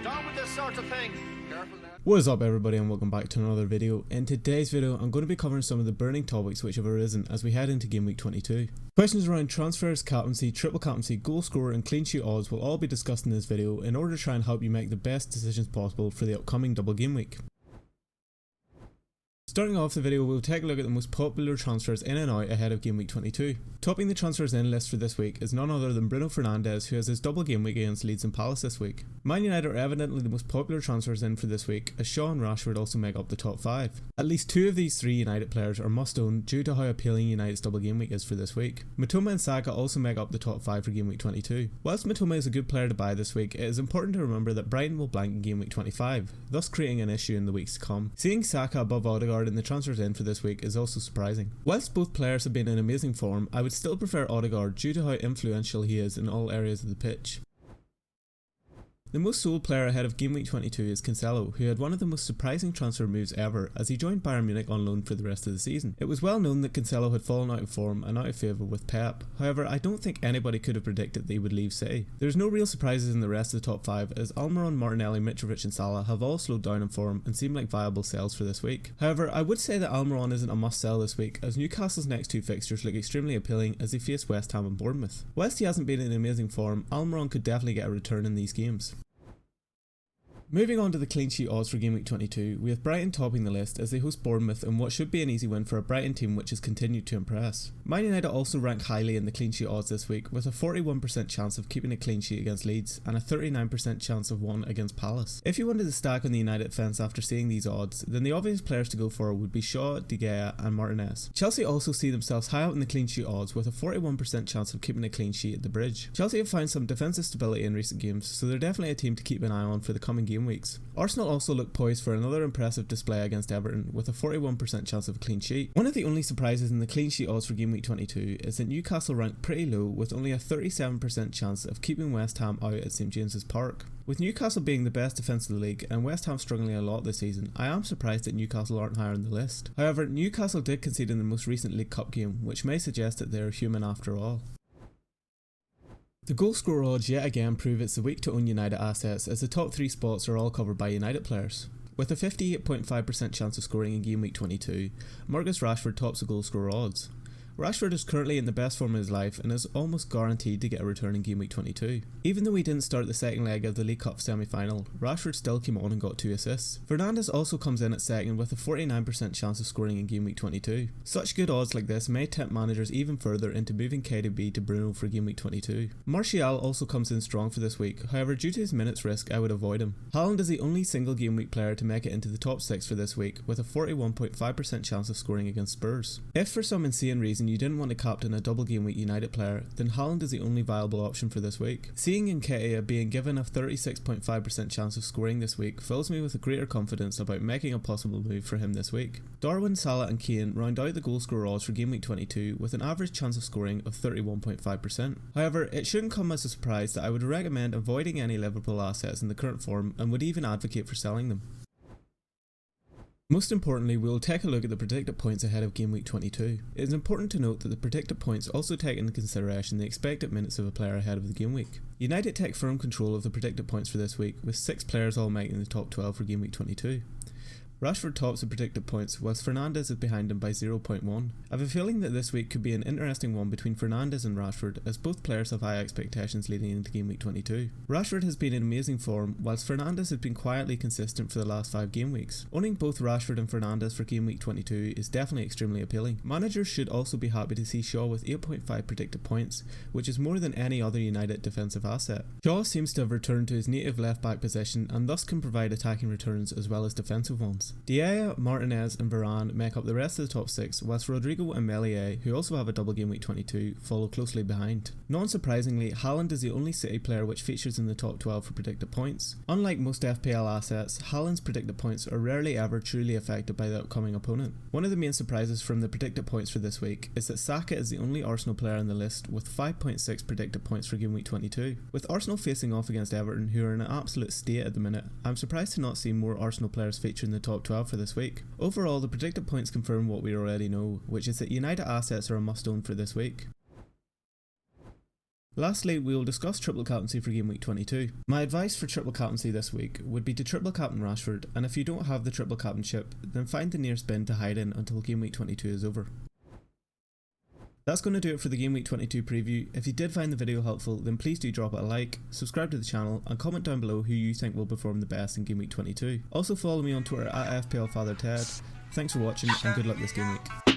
Down with this sort of thing. Careful now. What is up everybody and welcome back to another video. In today's video I'm going to be covering some of the burning topics which have arisen as we head into Game Week 22. Questions around transfers, captaincy, triple captaincy, goal scorer and clean sheet odds will all be discussed in this video in order to try and help you make the best decisions possible for the upcoming double game week. Starting off the video, we'll take a look at the most popular transfers in and out ahead of Game Week 22. Topping the transfers in list for this week is none other than Bruno Fernandes, who has his double game week against Leeds and Palace this week. Man United are evidently the most popular transfers in for this week, as Shaw and Rashford also make up the top 5. At least 2 of these 3 United players are must own due to how appealing United's double game week is for this week. Mitoma and Saka also make up the top 5 for Game Week 22. Whilst Mitoma is a good player to buy this week, it is important to remember that Brighton will blank in Game Week 25, thus creating an issue in the weeks to come. Seeing Saka above Odegaard in the transfers in for this week is also surprising. Whilst both players have been in amazing form, I would still prefer Odegaard due to how influential he is in all areas of the pitch. The most sold player ahead of Game Week 22 is Cancelo, who had one of the most surprising transfer moves ever as he joined Bayern Munich on loan for the rest of the season. It was well known that Cancelo had fallen out of form and out of favour with Pep, however I don't think anybody could have predicted that he would leave City. There's no real surprises in the rest of the top 5 as Almiron, Martinelli, Mitrovic and Salah have all slowed down in form and seem like viable sells for this week. However, I would say that Almiron isn't a must sell this week as Newcastle's next 2 fixtures look extremely appealing as they face West Ham and Bournemouth. Whilst he hasn't been in amazing form, Almiron could definitely get a return in these games. Moving on to the clean sheet odds for Game Week 22, we have Brighton topping the list as they host Bournemouth in what should be an easy win for a Brighton team which has continued to impress. Man United also rank highly in the clean sheet odds this week with a 41% chance of keeping a clean sheet against Leeds and a 39% chance of one against Palace. If you wanted to stack on the United fence after seeing these odds, then the obvious players to go for would be Shaw, De Gea and Martinez. Chelsea also see themselves high up in the clean sheet odds with a 41% chance of keeping a clean sheet at the bridge. Chelsea have found some defensive stability in recent games, so they're definitely a team to keep an eye on for the coming game weeks. Arsenal also look poised for another impressive display against Everton with a 41% chance of a clean sheet. One of the only surprises in the clean sheet odds for Game Week 22 is that Newcastle rank pretty low with only a 37% chance of keeping West Ham out at St James's Park. With Newcastle being the best defence of the league and West Ham struggling a lot this season, I am surprised that Newcastle aren't higher on the list. However, Newcastle did concede in the most recent League Cup game, which may suggest that they are human after all. The Goalscorer Odds yet again prove it's the week to own United assets as the top 3 spots are all covered by United players. With a 58.5% chance of scoring in Game Week 22, Marcus Rashford tops the Goalscorer Odds. Rashford is currently in the best form of his life and is almost guaranteed to get a return in Game Week 22. Even though he didn't start the second leg of the League Cup semi-final, Rashford still came on and got 2 assists. Fernandes also comes in at second with a 49% chance of scoring in Game Week 22. Such good odds like this may tempt managers even further into moving KDB to Bruno for Game Week 22. Martial also comes in strong for this week, however due to his minutes risk I would avoid him. Haaland is the only single game week player to make it into the top 6 for this week with a 41.5% chance of scoring against Spurs. If for some insane reason you didn't want to captain a double game week United player, then Haaland is the only viable option for this week. Seeing Nketiah being given a 36.5% chance of scoring this week fills me with a greater confidence about making a possible move for him this week. Darwin, Salah and Kane round out the Goalscorer Odds for Game Week 22 with an average chance of scoring of 31.5%. However, it shouldn't come as a surprise that I would recommend avoiding any Liverpool assets in the current form and would even advocate for selling them. Most importantly, we will take a look at the predicted points ahead of Game Week 22. It is important to note that the predicted points also take into consideration the expected minutes of a player ahead of the game week. United take firm control of the predicted points for this week, with 6 players all making the top 12 for Game Week 22. Rashford tops the predicted points, whilst Fernandes is behind him by 0.1. I have a feeling that this week could be an interesting one between Fernandes and Rashford, as both players have high expectations leading into Game Week 22. Rashford has been in amazing form, whilst Fernandes has been quietly consistent for the last 5 game weeks. Owning both Rashford and Fernandes for Game Week 22 is definitely extremely appealing. Managers should also be happy to see Shaw with 8.5 predicted points, which is more than any other United defensive asset. Shaw seems to have returned to his native left back position and thus can provide attacking returns as well as defensive ones. De Gea, Martinez and Varane make up the rest of the top 6, whilst Rodrigo and Meslier, who also have a double game week 22, follow closely behind. Not surprisingly, Haaland is the only City player which features in the top 12 for predicted points. Unlike most FPL assets, Haaland's predicted points are rarely ever truly affected by the upcoming opponent. One of the main surprises from the predicted points for this week is that Saka is the only Arsenal player on the list with 5.6 predicted points for game week 22. With Arsenal facing off against Everton, who are in an absolute state at the minute, I'm surprised to not see more Arsenal players feature in the top 12 for this week. Overall, the predicted points confirm what we already know, which is that United assets are a must own for this week. Lastly, we will discuss triple captaincy for game week 22. My advice for triple captaincy this week would be to triple captain Rashford, and if you don't have the triple captainship, then find the nearest bin to hide in until game week 22 is over. That's going to do it for the game week 22 preview. If you did find the video helpful, then please do drop it a like, subscribe to the channel, and comment down below who you think will perform the best in game week 22. Also follow me on Twitter at fplfatherted. Thanks for watching and good luck this game week.